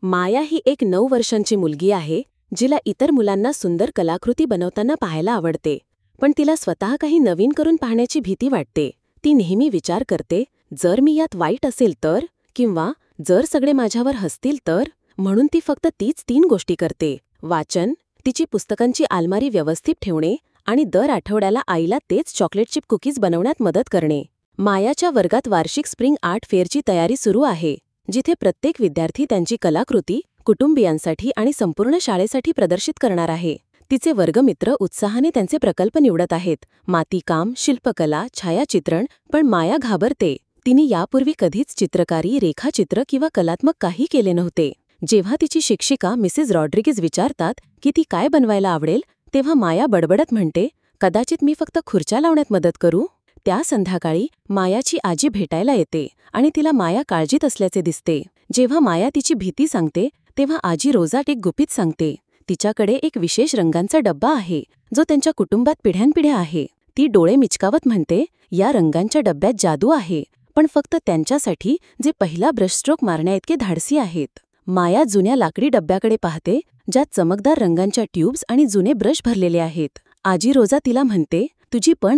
माया ही एक 9 वर्षांची मुलगी आहे, जिला इतर मुलांना सुंदर कलाकृती बनवताना पाहायला आवडते. पण तिला स्वतः काही नवीन करून पाहण्याची भीती वाटते. ती नेहमी विचार करते, जर मी यात वाईट असेल तर, किंवा जर सगळे माझ्यावर हसतील तर. म्हणून ती फक्त तीच 3 गोष्टी करते: वाचन, तिची पुस्तकांची आलमारी व्यवस्थित ठेवणे आणि दर आठवड्याला आईला तेच चॉकलेट चिप कुकीज बनवण्यात मदत करणे. मायाच्या वर्गात वार्षिक स्प्रिंग आर्ट फेअरची तयारी सुरू आहे, जिथे प्रत्येक विद्यार्थी त्यांची कलाकृती कुटुंबियांसाठी आणि संपूर्ण शाळेसाठी प्रदर्शित करणार आहे. तिचे वर्गमित्र उत्साहाने त्यांचे प्रकल्प निवडत आहेत: मातीकाम, शिल्पकला, छायाचित्रण. पण माया घाबरते. तिने यापूर्वी कधीच चित्रकारी, रेखाचित्र किंवा कलात्मक काही केले नव्हते. जेव्हा तिची शिक्षिका मिसेस रॉड्रिगेज विचारतात की ती काय बनवायला आवडेल, तेव्हा माया बडबडत म्हणते, कदाचित मी फक्त खुर्च्या लावण्यात मदत करू. त्या संध्याकाळी मायाची आजी भेटायला येते आणि तिला माया काळजीत असल्याचे दिसते. जेव्हा माया तिची भीती सांगते, तेव्हा आजी रोजाट एक गुपित सांगते. तिच्याकडे एक विशेष रंगांचा डब्बा आहे, जो त्यांच्या कुटुंबात पिढ्यानपिढ्या आहे. ती डोळे मिचकावत म्हणते, या रंगांच्या डब्यात जादू आहे, पण फक्त त्यांच्यासाठी जे पहिला ब्रशस्ट्रोक मारण्याइतके धाडसी आहेत. माया जुन्या लाकडी डब्याकडे पाहते, ज्यात चमकदार रंगांच्या ट्यूब्स आणि जुने ब्रश भरलेले आहेत. आजी रोजा तिला म्हणते,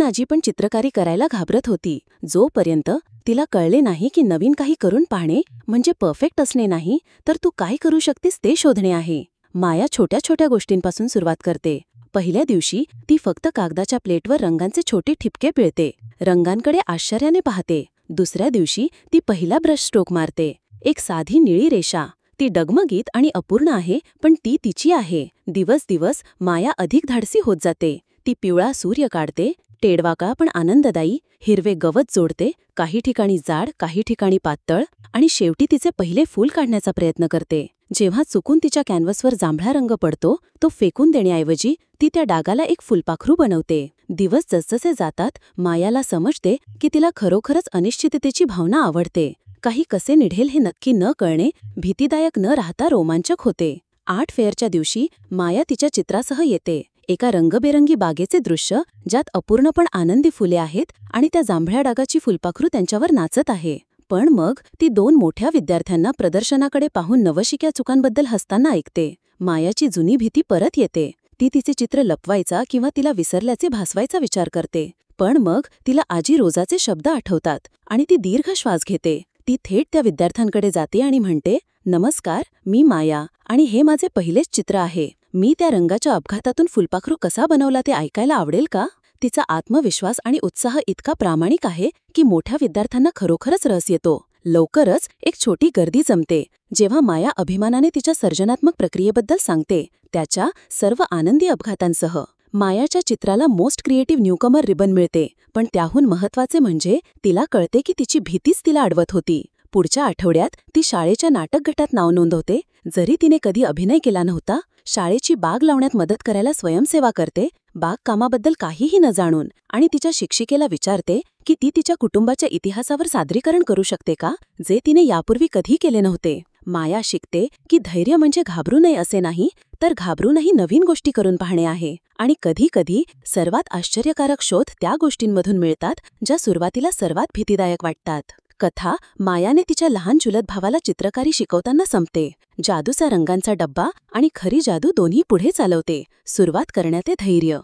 आजी पण चित्रकारी करायला घाबरत होती, जोपर्यंत तिला कळले नाही की नवीन काही करून पाहणे म्हणजे परफेक्ट असणे नाही, तर तू काय करू शकतेस ते शोधणे आहे. माया छोट्या छोट्या गोष्टींपासून सुरुवात करते. पहिल्या दिवशी ती फक्त कागदाच्या प्लेटवर रंगांचे छोटे ठिपके पिळते, रंगांकडे आश्चर्याने पाहते. दुसऱ्या दिवशी ती पहिला ब्रश स्ट्रोक मारते. एक साधी निळी रेषा. ती डगमगीत आणि अपूर्ण आहे, पण ती तिची आहे. दिवस माया अधिक धाडसी होत जाते. ती पिवळा सूर्य काढते, टेडवाका पण आनंददायी, हिरवे गवत जोडते, काही ठिकाणी जाड, काही ठिकाणी पातळ, आणि शेवटी तिचे पहिले फूल काढण्याचा प्रयत्न करते. जेव्हा चुकून तिच्या कॅनव्हासवर जांभळा रंग पडतो, तो फेकून देण्याऐवजी ती त्या डागाला एक फुलपाखरू बनवते. दिवस जसजसे जातात, मायाला समजते की तिला खरोखरच अनिश्चिततेची भावना आवडते. काही कसे निढेल हे नक्की न कळणे भीतीदायक न राहता रोमांचक होते. आर्ट फेअरच्या दिवशी माया तिच्या चित्रासह येते. एका रंगबेरंगी बागेचे दृश्य, ज्यात अपूर्ण पण आनंदी फुले आहेत आणि त्या जांभळ्या डागाची फुलपाखरू त्यांच्यावर नाचत आहे. पण मग ती 2 मोठ्या विद्यार्थ्यांना प्रदर्शनाकडे पाहून नवशिक्या चुकांबद्दल हसताना ऐकते. मायाची जुनी भीती परत येते. ती तिचे चित्र लपवायचा किंवा तिला विसरल्याचे भासवायचा विचार करते. पण मग तिला आजी रोजाचे शब्द आठवतात आणि ती दीर्घ श्वास घेते. ती थेट त्या विद्यार्थ्यांकडे जाते आणि म्हणते, नमस्कार, मी माया आणि हे माझे पहिलेच चित्र आहे. मी त्या रंगाच्या अपघातातून फुलपाखरू कसा बनवला ते ऐकायला आवडेल का? तिचा आत्मविश्वास आणि उत्साह इतका प्रामाणिक आहे की मोठ्या विद्यार्थ्यांना खरोखरच रस येतो. लवकरच एक छोटी गर्दी जमते. जेव्हा माया अभिमानाने तिच्या सर्जनात्मक प्रक्रियेबद्दल सांगते, त्याच्या सर्व आनंदी अपघातांसह. मायाच्या चित्राला मोस्ट क्रिएटिव्ह न्यूकमर रिबन मिळते, पण त्याहून महत्त्वाचे म्हणजे तिला कळते की तिची भीतीच तिला अडवत होती. पुढच्या आठवड्यात ती शाळेच्या नाटक गटात नाव नोंदवते. जरी तिने कधी अभिनय केला नव्हता, शाळेची बाग लावण्यात मदत करायला स्वयंसेवा करते, बागकामाबद्दल काहीही न जाणून, आणि तिच्या शिक्षिकेला विचारते की ती तिच्या कुटुंबाच्या इतिहासावर सादरीकरण करू शकते का, जे तिने यापूर्वी कधी केले नव्हते. माया शिकते की धैर्य म्हणजे घाबरू नये असे नाही, तर घाबरूनही नवीन गोष्टी करून पाहणे आहे. आणि कधी-कधी सर्वात आश्चर्यकारक शोध त्या गोष्टींमधून मिळतात, ज्या सुरुवातीला सर्वात भीतीदायक वाटतात. कथा मायाने तिच्या लहान चुलत भावाला चित्रकारी शिकवताना संपते. जादूचा रंगांचा डब्बा आणि खरी जादू दोन्ही पुढे चालवते. सुरुवात करण्याचे धैर्य.